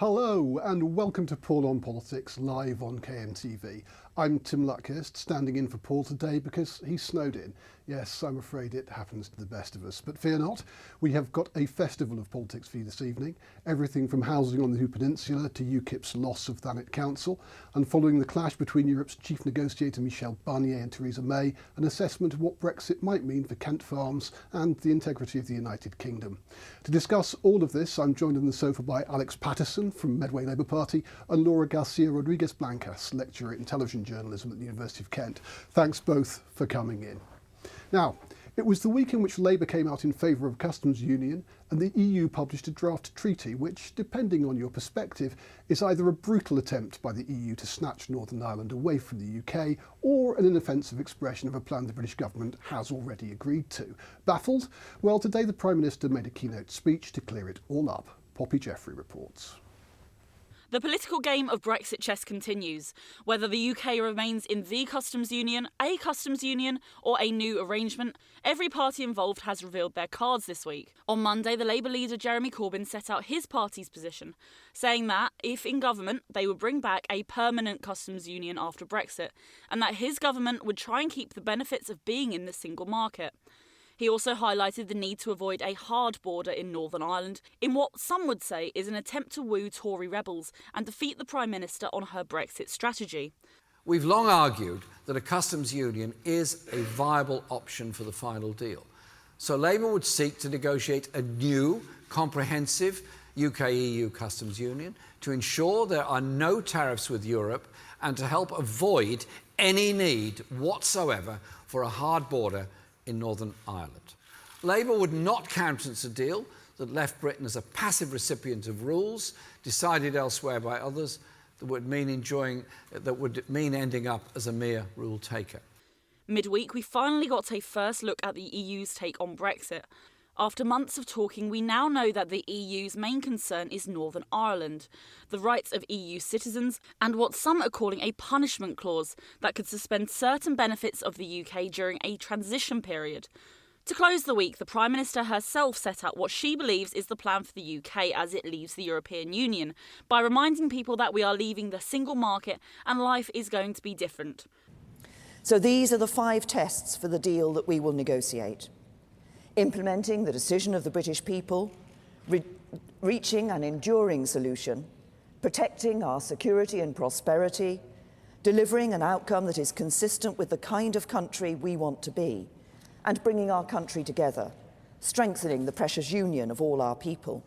Hello and welcome to Paul on Politics live on KMTV. I'm Tim Luckhurst, standing in for Paul today because he's snowed in. Yes, I'm afraid it happens to the best of us, but fear not, we have got a festival of politics for you this evening. Everything from housing on the Hoo Peninsula to UKIP's loss of Thanet Council, and following the clash between Europe's chief negotiator Michel Barnier and Theresa May, an assessment of what Brexit might mean for Kent farms and the integrity of the United Kingdom. To discuss all of this, I'm joined on the sofa by Alex Patterson from Medway Labour Party and Laura Garcia Rodriguez Blancas, lecturer in television journalism at the University of Kent. Thanks both for coming in. Now, it was the week in which Labour came out in favour of a customs union and the EU published a draft treaty which, depending on your perspective, is either a brutal attempt by the EU to snatch Northern Ireland away from the UK or an inoffensive expression of a plan the British government has already agreed to. Baffled? Well, today the Prime Minister made a keynote speech to clear it all up. Poppy Jeffrey reports. The political game of Brexit chess continues. Whether the UK remains in the customs union, a customs union, or a new arrangement, every party involved has revealed their cards this week. On Monday, the Labour leader Jeremy Corbyn set out his party's position, saying that, if in government, they would bring back a permanent customs union after Brexit, and that his government would try and keep the benefits of being in the single market. He also highlighted the need to avoid a hard border in Northern Ireland, in what some would say is an attempt to woo Tory rebels and defeat the Prime Minister on her Brexit strategy. We've long argued that a customs union is a viable option for the final deal. So Labour would seek to negotiate a new, comprehensive UK-EU customs union to ensure there are no tariffs with Europe and to help avoid any need whatsoever for a hard border in Northern Ireland. Labour would not countenance a deal that left Britain as a passive recipient of rules decided elsewhere by others that would mean ending up as a mere rule taker. Midweek, we finally got a first look at the EU's take on Brexit. After months of talking, we now know that the EU's main concern is Northern Ireland, the rights of EU citizens, and what some are calling a punishment clause that could suspend certain benefits of the UK during a transition period. To close the week, the Prime Minister herself set out what she believes is the plan for the UK as it leaves the European Union, by reminding people that we are leaving the single market and life is going to be different. So these are the 5 tests for the deal that we will negotiate. Implementing the decision of the British people, reaching an enduring solution, protecting our security and prosperity, delivering an outcome that is consistent with the kind of country we want to be, and bringing our country together, strengthening the precious union of all our people.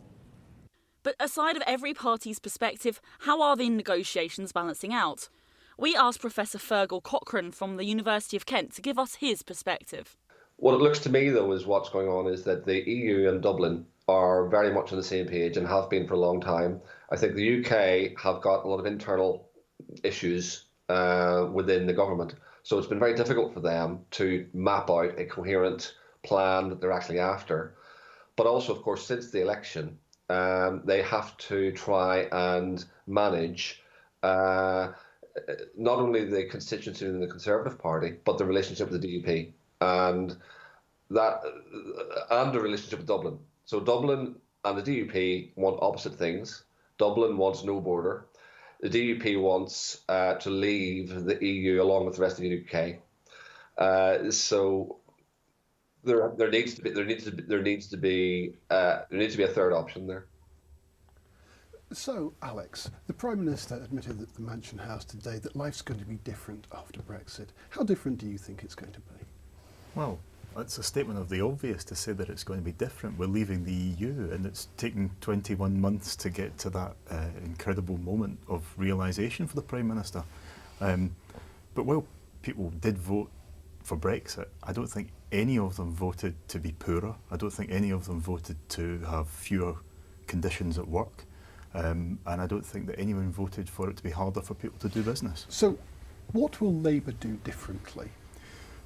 But aside of every party's perspective, how are the negotiations balancing out? We asked Professor Fergal Cochrane from the University of Kent to give us his perspective. What it looks to me, though, is what's going on is that the EU and Dublin are very much on the same page and have been for a long time. I think the UK have got a lot of internal issues within the government. So it's been very difficult for them to map out a coherent plan that they're actually after. But also, of course, since the election, they have to try and manage not only the constituency in the Conservative Party, but the relationship with the DUP. And the relationship with Dublin. So Dublin and the DUP want opposite things. Dublin wants no border. The DUP wants to leave the EU along with the rest of the UK. So there needs to be a third option there. So, Alex, the Prime Minister admitted at the Mansion House today that life's going to be different after Brexit. How different do you think it's going to be? Well, it's a statement of the obvious to say that it's going to be different. We're leaving the EU and it's taken 21 months to get to that incredible moment of realisation for the Prime Minister. But while people did vote for Brexit, I don't think any of them voted to be poorer. I don't think any of them voted to have fewer conditions at work. And I don't think that anyone voted for it to be harder for people to do business. So what will Labour do differently?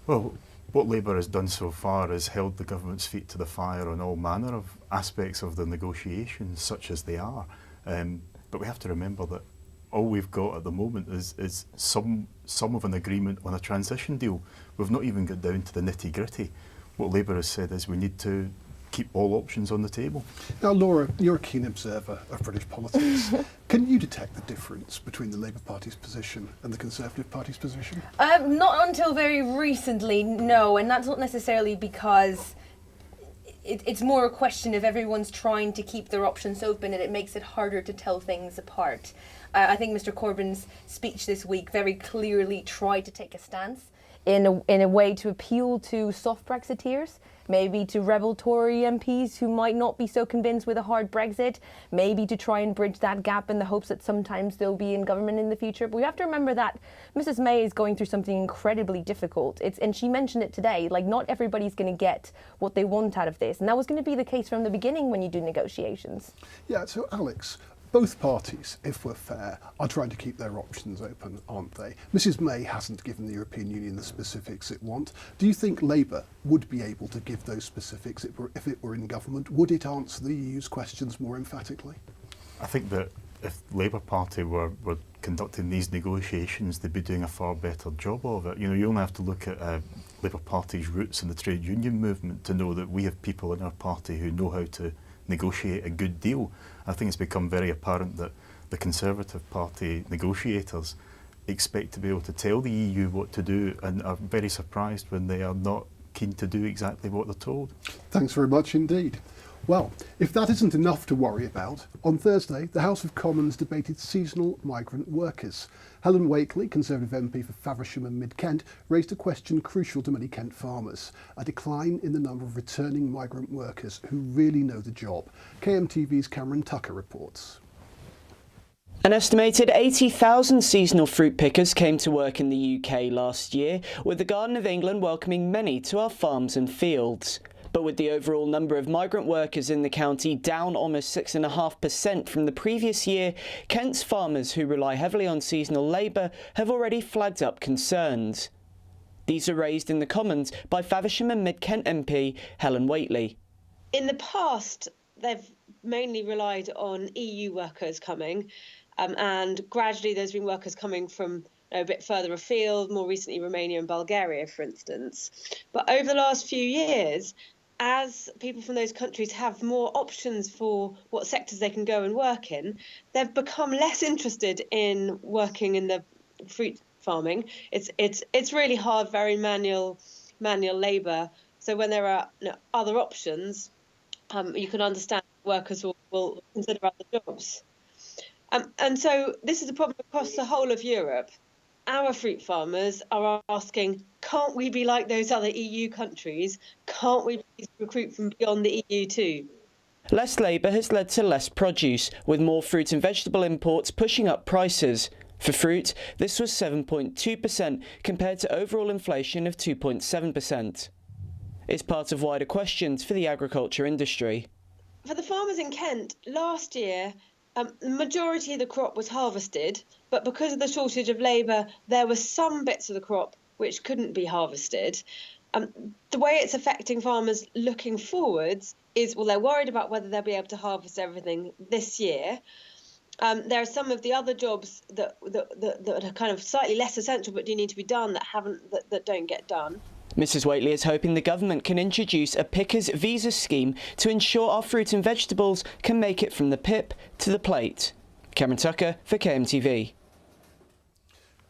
Well, what Labour has done so far is held the government's feet to the fire on all manner of aspects of the negotiations, such as they are. But we have to remember that all we've got at the moment is some of an agreement on a transition deal. We've not even got down to the nitty-gritty. What Labour has said is we need to keep all options on the table. Now, Laura, you're a keen observer of British politics. Can you detect the difference between the Labour Party's position and the Conservative Party's position? Not until very recently, no, and that's not necessarily because it's more a question of everyone's trying to keep their options open, and it makes it harder to tell things apart. I think Mr Corbyn's speech this week very clearly tried to take a stance in a way to appeal to soft Brexiteers, maybe to rebel Tory MPs who might not be so convinced with a hard Brexit, maybe to try and bridge that gap in the hopes that sometimes they'll be in government in the future. But we have to remember that Mrs May is going through something incredibly difficult. And she mentioned it today, like not everybody's going to get what they want out of this. And that was going to be the case from the beginning when you do negotiations. Yeah, so Alex, both parties, if we're fair, are trying to keep their options open, aren't they? Mrs May hasn't given the European Union the specifics it wants. Do you think Labour would be able to give those specifics if it were in government? Would it answer the EU's questions more emphatically? I think that if the Labour Party were conducting these negotiations, they'd be doing a far better job of it. You know, you only have to look at Labour Party's roots in the trade union movement to know that we have people in our party who know how to negotiate a good deal. I think it's become very apparent that the Conservative Party negotiators expect to be able to tell the EU what to do and are very surprised when they are not keen to do exactly what they're told. Thanks very much indeed. Well, if that isn't enough to worry about, on Thursday the House of Commons debated seasonal migrant workers. Helen Whately, Conservative MP for Faversham and Mid-Kent, raised a question crucial to many Kent farmers: a decline in the number of returning migrant workers who really know the job. KMTV's Cameron Tucker reports. An estimated 80,000 seasonal fruit pickers came to work in the UK last year, with the Garden of England welcoming many to our farms and fields. But with the overall number of migrant workers in the county down almost 6.5% from the previous year, Kent's farmers who rely heavily on seasonal labour have already flagged up concerns. These are raised in the Commons by Faversham and Mid-Kent MP Helen Whately. In the past, they've mainly relied on EU workers coming, and gradually there's been workers coming from a bit further afield, more recently Romania and Bulgaria, for instance. But over the last few years, as people from those countries have more options for what sectors they can go and work in, they've become less interested in working in the fruit farming. It's really hard, very manual labour. So when there are other options, you can understand workers will consider other jobs. And so this is a problem across the whole of Europe. Our fruit farmers are asking, can't we be like those other EU countries? Can't we please recruit from beyond the EU too? Less labour has led to less produce, with more fruit and vegetable imports pushing up prices. For fruit, this was 7.2% compared to overall inflation of 2.7%. It's part of wider questions for the agriculture industry. For the farmers in Kent, last year, the majority of the crop was harvested, but because of the shortage of labour, there were some bits of the crop which couldn't be harvested. The way it's affecting farmers looking forwards is, well, they're worried about whether they'll be able to harvest everything this year. There are some of the other jobs that are kind of slightly less essential but do need to be done that don't get done. Mrs Whately is hoping the government can introduce a pickers visa scheme to ensure our fruit and vegetables can make it from the pip to the plate. Cameron Tucker for KMTV.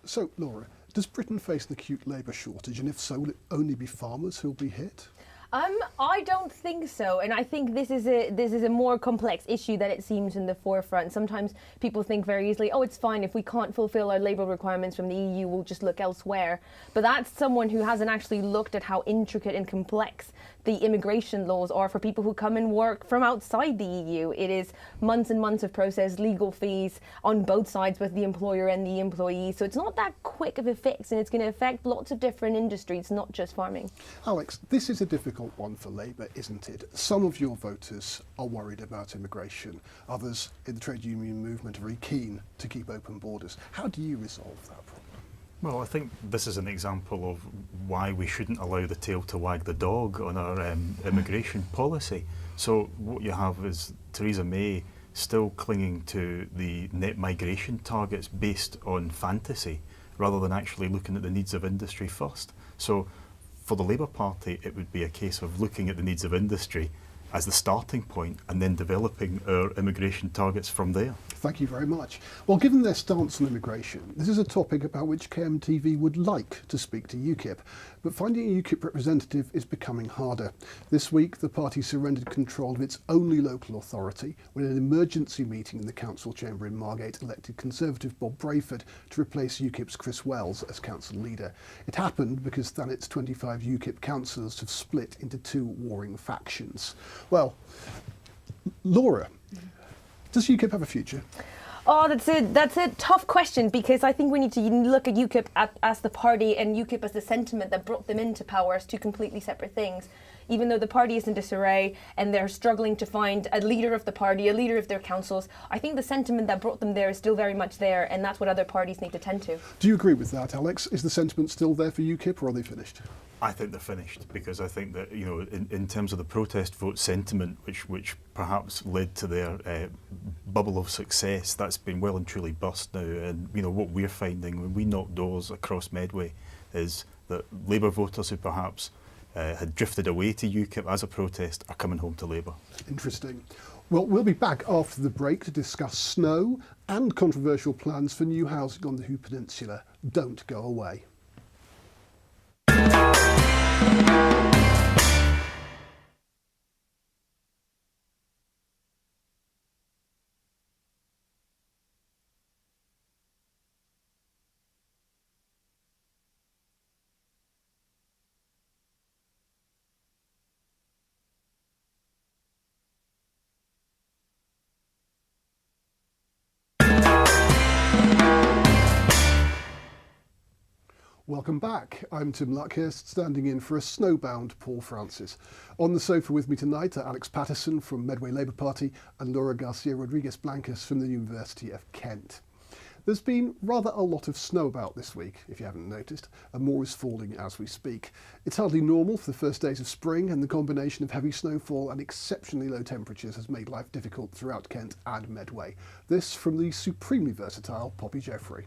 So, Laura, does Britain face an acute labour shortage, and if so, will it only be farmers who'll be hit? I don't think so, and I think this is a more complex issue than it seems in the forefront. Sometimes people think very easily, oh, it's fine, if we can't fulfil our labour requirements from the EU, we'll just look elsewhere. But that's someone who hasn't actually looked at how intricate and complex the immigration laws are for people who come and work from outside the EU. It is months and months of process, legal fees on both sides with the employer and the employee. So it's not that quick of a fix, and it's going to affect lots of different industries, not just farming. Alex, this is a difficult one for Labour, isn't it? Some of your voters are worried about immigration. Others in the trade union movement are very keen to keep open borders. How do you resolve that problem? Well, I think this is an example of why we shouldn't allow the tail to wag the dog on our immigration policy. So what you have is Theresa May still clinging to the net migration targets based on fantasy rather than actually looking at the needs of industry first. So for the Labour Party, it would be a case of looking at the needs of industry as the starting point and then developing our immigration targets from there. Thank you very much. Well, given their stance on immigration, this is a topic about which KMTV would like to speak to UKIP, but finding a UKIP representative is becoming harder. This week, the party surrendered control of its only local authority when an emergency meeting in the council chamber in Margate elected Conservative Bob Brayford to replace UKIP's Chris Wells as council leader. It happened because Thanet's 25 UKIP councillors have split into two warring factions. Well, Laura, does UKIP have a future? Oh, that's a tough question, because I think we need to look at UKIP as the party and UKIP as the sentiment that brought them into power as two completely separate things. Even though the party is in disarray and they're struggling to find a leader of the party, a leader of their councils, I think the sentiment that brought them there is still very much there, and that's what other parties need to tend to. Do you agree with that, Alex? Is the sentiment still there for UKIP, or are they finished? I think they're finished, because I think that, you know, in terms of the protest vote sentiment, which perhaps led to their bubble of success, that's been well and truly bust now. And you know what we're finding when we knock doors across Medway is that Labour voters who perhaps had drifted away to UKIP as a protest are coming home to Labour. Interesting. Well, we'll be back after the break to discuss snow and controversial plans for new housing on the Hoo Peninsula. Don't go away. Welcome back. I'm Tim Luckhurst, standing in for a snowbound Paul Francis. On the sofa with me tonight are Alex Patterson from Medway Labour Party and Laura Garcia Rodriguez Blancas from the University of Kent. There's been rather a lot of snow about this week, if you haven't noticed, and more is falling as we speak. It's hardly normal for the first days of spring, and the combination of heavy snowfall and exceptionally low temperatures has made life difficult throughout Kent and Medway. This from the supremely versatile Poppy Jeffrey.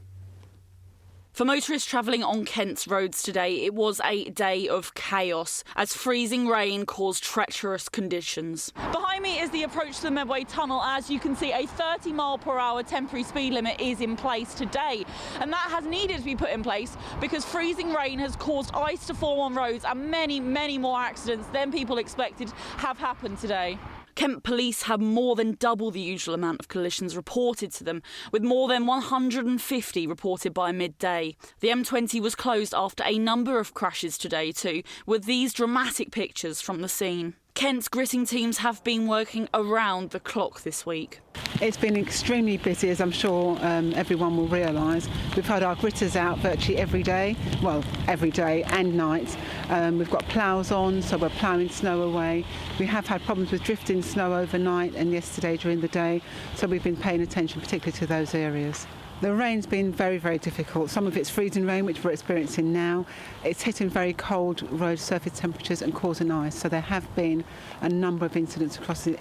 For motorists travelling on Kent's roads today, it was a day of chaos as freezing rain caused treacherous conditions. Behind me is the approach to the Medway Tunnel. As you can see, a 30-mile-per-hour temporary speed limit is in place today, and that has needed to be put in place because freezing rain has caused ice to form on roads, and many more accidents than people expected have happened today. Kent Police have more than double the usual amount of collisions reported to them, with more than 150 reported by midday. The M20 was closed after a number of crashes today too, with these dramatic pictures from the scene. Kent's gritting teams have been working around the clock this week. It's been extremely busy, as I'm sure everyone will realise. We've had our gritters out virtually every day, well, every day and night. We've got ploughs on, so we're ploughing snow away. We have had problems with drifting snow overnight and yesterday during the day, so we've been paying attention particularly to those areas. The rain's been very difficult. Some of it's freezing rain, which we're experiencing now. It's hitting very cold road surface temperatures and causing ice. So there have been a number of incidents across the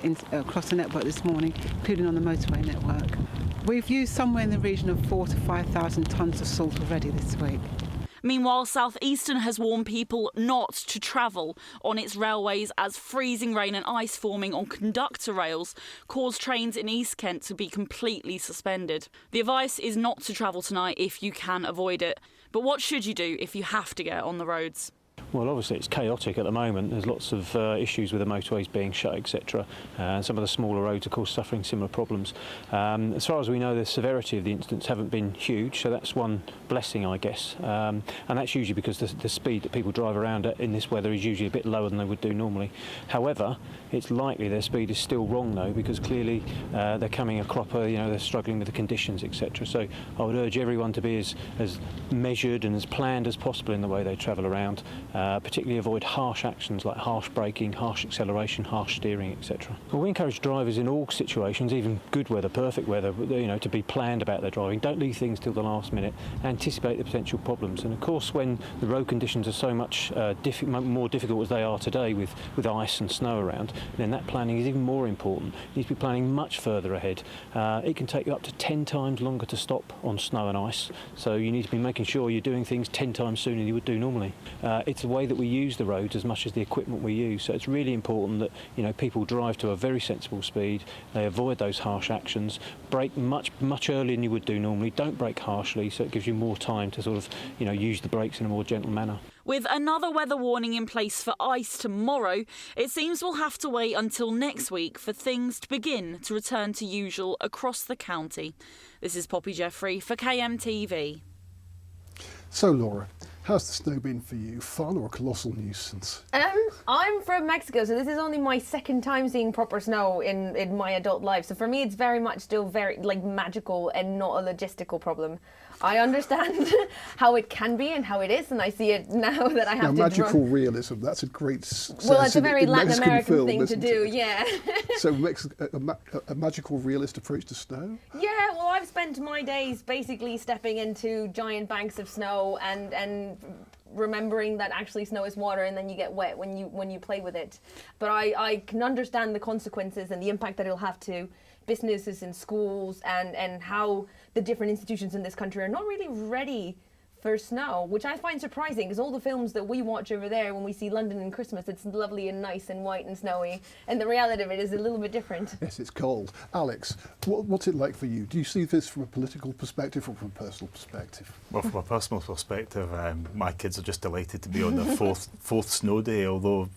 network this morning, including on the motorway network. We've used somewhere in the region of 4,000 to 5,000 tonnes of salt already this week. Meanwhile, South Eastern has warned people not to travel on its railways as freezing rain and ice forming on conductor rails cause trains in East Kent to be completely suspended. The advice is not to travel tonight if you can avoid it. But what should you do if you have to get on the roads? Well, obviously it's chaotic at the moment. There's lots of issues with the motorways being shut, etc. And some of the smaller roads, of course, suffering similar problems. As far as we know, the severity of the incidents haven't been huge, so that's one blessing, I guess. And that's usually because the speed that people drive around at in this weather is usually a bit lower than they would do normally. However, it's likely their speed is still wrong, though, because clearly they're coming a cropper, you know, they're struggling with the conditions, etc. So I would urge everyone to be as measured and as planned as possible in the way they travel around. Particularly avoid harsh actions like harsh braking, harsh acceleration, harsh steering, etc. Well, we encourage drivers in all situations, even good weather, perfect weather, you know, to be planned about their driving. Don't leave things till the last minute. Anticipate the potential problems. And of course, when the road conditions are so much more difficult as they are today with ice and snow around, then that planning is even more important. You need to be planning much further ahead. It can take you up to 10 times longer to stop on snow and ice, so you need to be making sure you're doing things 10 times sooner than you would do normally. It's the way that we use the roads as much as the equipment we use. So it's really important that, you know, people drive to a very sensible speed, they avoid those harsh actions, brake much earlier than you would do normally, don't brake harshly, so it gives you more time to sort of, you know, use the brakes in a more gentle manner. With another weather warning in place for ice tomorrow, it seems we'll have to wait until next week for things to begin to return to usual across the county. This is Poppy Jeffrey for KMTV. So, Laura, how's the snow been for you? Fun or a colossal nuisance? I'm from Mexico, so this is only my second time seeing proper snow in my adult life. So for me, it's very much still very magical and not a logistical problem. I understand how it can be and how it is, and I see it now that I have to. Magical realism, that's a great well, it's a very Latin Mexican American film, thing to do, yeah. So a magical realist approach to snow? Yeah, well, I've spent my days basically stepping into giant banks of snow and remembering that actually snow is water and then you get wet when you play with it. But I can understand the consequences and the impact that it'll have to businesses and schools and how the different institutions in this country are not really ready for snow, which I find surprising because all the films that we watch over there when we see London in Christmas, it's lovely and nice and white and snowy, and the reality of it is a little bit different. Yes, it's cold. Alex, what's it like for you? Do you see this from a political perspective or from a personal perspective? Well, from a personal perspective, my kids are just delighted to be on their fourth snow day, although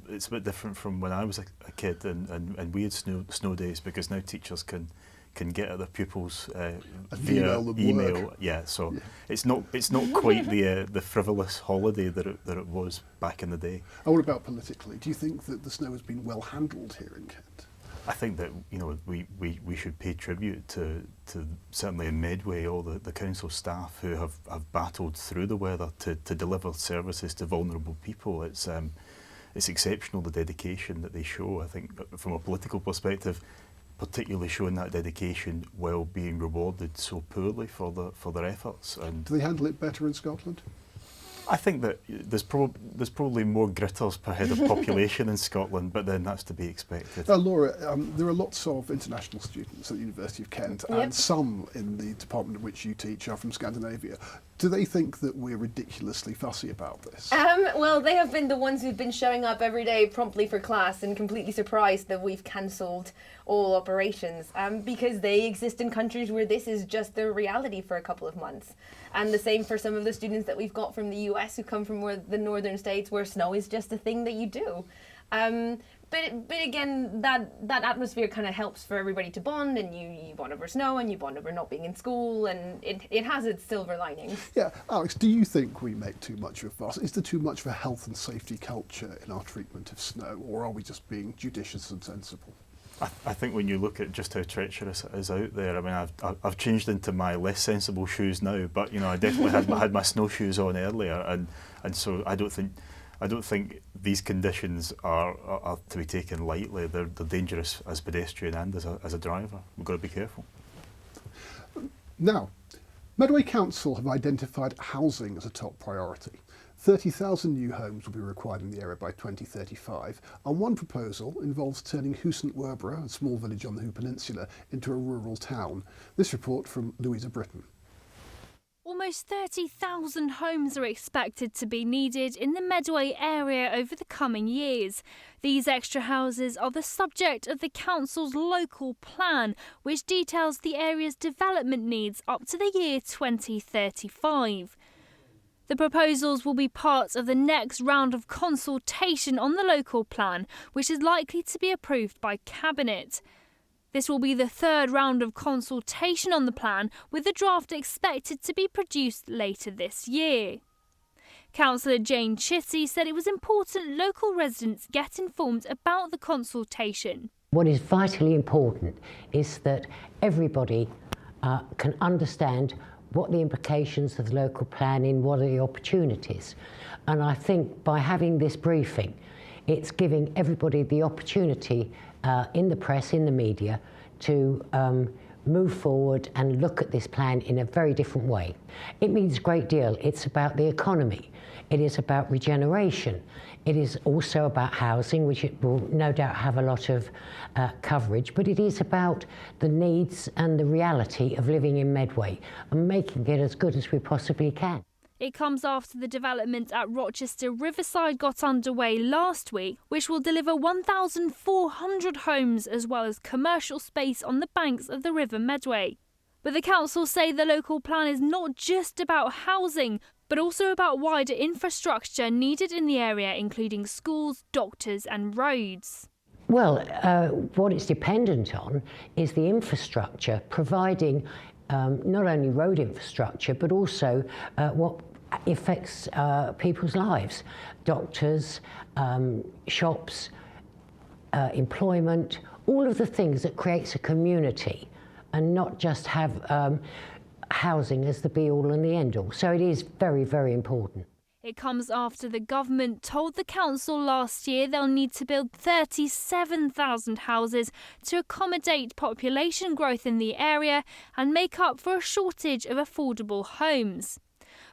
it's a bit different from when I was a kid and we had snow days, because now teachers can get at their pupils via email. Yeah, so yeah. It's not quite the frivolous holiday that it was back in the day. And what about politically? Do you think that the snow has been well handled here in Kent? I think that, you know, we should pay tribute to certainly in Medway all the council staff who have battled through the weather to deliver services to vulnerable people. It's exceptional, the dedication that they show. I think from a political perspective, particularly showing that dedication while being rewarded so poorly for their efforts. And do they handle it better in Scotland? I think that there's probably more gritters per head of population in Scotland, but then that's to be expected. Laura, there are lots of international students at the University of Kent, yep. And some in the department in which you teach are from Scandinavia. Do they think that we're ridiculously fussy about this? Well, they have been the ones who've been showing up every day promptly for class and completely surprised that we've cancelled all operations because they exist in countries where this is just their reality for a couple of months. And the same for some of the students that we've got from the US who come from the northern states where snow is just a thing that you do. But again, that atmosphere kind of helps for everybody to bond, and you bond over snow and you bond over not being in school, and it has its silver linings. Yeah, Alex, do you think we make too much of a fuss? Is there too much of a health and safety culture in our treatment of snow, or are we just being judicious and sensible? I think when you look at just how treacherous it is out there, I mean, I've changed into my less sensible shoes now, but you know, I definitely had my snowshoes on earlier, and so I don't think these conditions are to be taken lightly. They're dangerous as a pedestrian and as a driver. We've got to be careful. Now, Medway Council have identified housing as a top priority. 30,000 new homes will be required in the area by 2035, and one proposal involves turning Housant Werborough, a small village on the Hoo Peninsula, into a rural town. This report from Louisa Britton. Almost 30,000 homes are expected to be needed in the Medway area over the coming years. These extra houses are the subject of the council's local plan, which details the area's development needs up to the year 2035. The proposals will be part of the next round of consultation on the local plan, which is likely to be approved by Cabinet. This will be the third round of consultation on the plan, with the draft expected to be produced later this year. Councillor Jane Chitty said it was important local residents get informed about the consultation. What is vitally important is that everybody can understand what the implications of the local planning, what are the opportunities. And I think by having this briefing, it's giving everybody the opportunity in the press, in the media, to move forward and look at this plan in a very different way. It means a great deal. It's about the economy. It is about regeneration. It is also about housing, which it will no doubt have a lot of coverage, but it is about the needs and the reality of living in Medway and making it as good as we possibly can. It comes after the development at Rochester Riverside got underway last week, which will deliver 1,400 homes as well as commercial space on the banks of the River Medway. But the council say the local plan is not just about housing, but also about wider infrastructure needed in the area, including schools, doctors and roads. Well, what it's dependent on is the infrastructure, providing not only road infrastructure, but also what affects people's lives. Doctors, shops, employment, all of the things that creates a community, and not just have housing as the be-all and the end-all. So it is very, very important. It comes after the government told the council last year they'll need to build 37,000 houses to accommodate population growth in the area and make up for a shortage of affordable homes.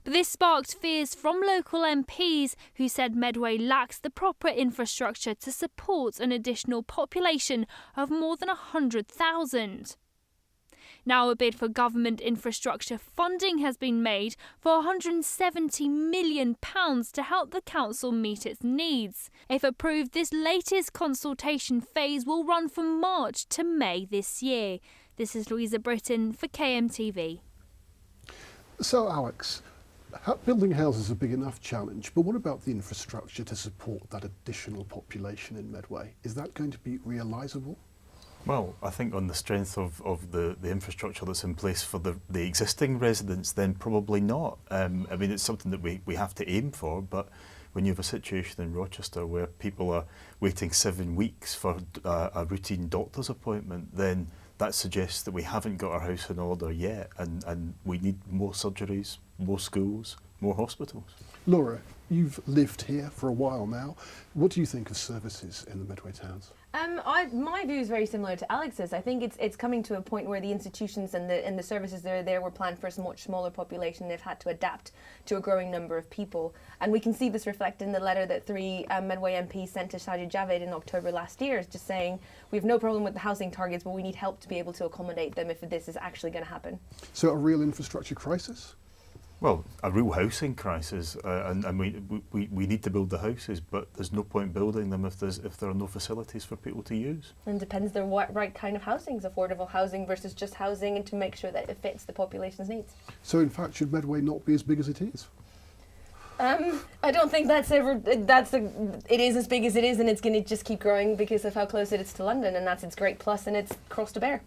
But this sparked fears from local MPs who said Medway lacks the proper infrastructure to support an additional population of more than 100,000. Now a bid for government infrastructure funding has been made for £170 million to help the council meet its needs. If approved, this latest consultation phase will run from March to May this year. This is Louisa Britton for KMTV. So Alex, building houses is a big enough challenge, but what about the infrastructure to support that additional population in Medway? Is that going to be realisable? Well, I think on the strength of the infrastructure that's in place for the existing residents, then probably not. I mean, it's something that we have to aim for, but when you have a situation in Rochester where people are waiting 7 weeks for a routine doctor's appointment, then that suggests that we haven't got our house in order yet, and we need more surgeries, more schools, more hospitals. Laura, you've lived here for a while now. What do you think of services in the Medway towns? My view is very similar to Alex's. I think it's coming to a point where the institutions and the services that are there were planned for a much smaller population. They've had to adapt to a growing number of people. And we can see this reflected in the letter that 3 Medway MPs sent to Sajid Javid in October last year, just saying we have no problem with the housing targets, but we need help to be able to accommodate them if this is actually going to happen. So a real infrastructure crisis? Well, a real housing crisis, and we need to build the houses, but there's no point building them if there are no facilities for people to use. And depends on what right kind of housing is affordable housing versus just housing, and to make sure that it fits the population's needs. So in fact, should Medway not be as big as it is? I don't think it is as big as it is, and it's going to just keep growing because of how close it is to London, and that's its great plus, and it's cross to bear.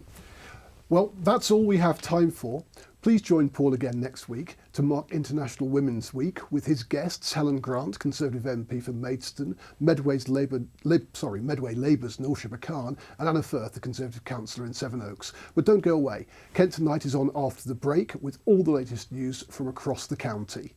Well, that's all we have time for. Please join Paul again next week to mark International Women's Week with his guests Helen Grant, Conservative MP for Maidstone, Medway Labour's Nilsha Khan, and Anna Firth, the Conservative councillor in Sevenoaks. But don't go away. KentOnline is on after the break with all the latest news from across the county.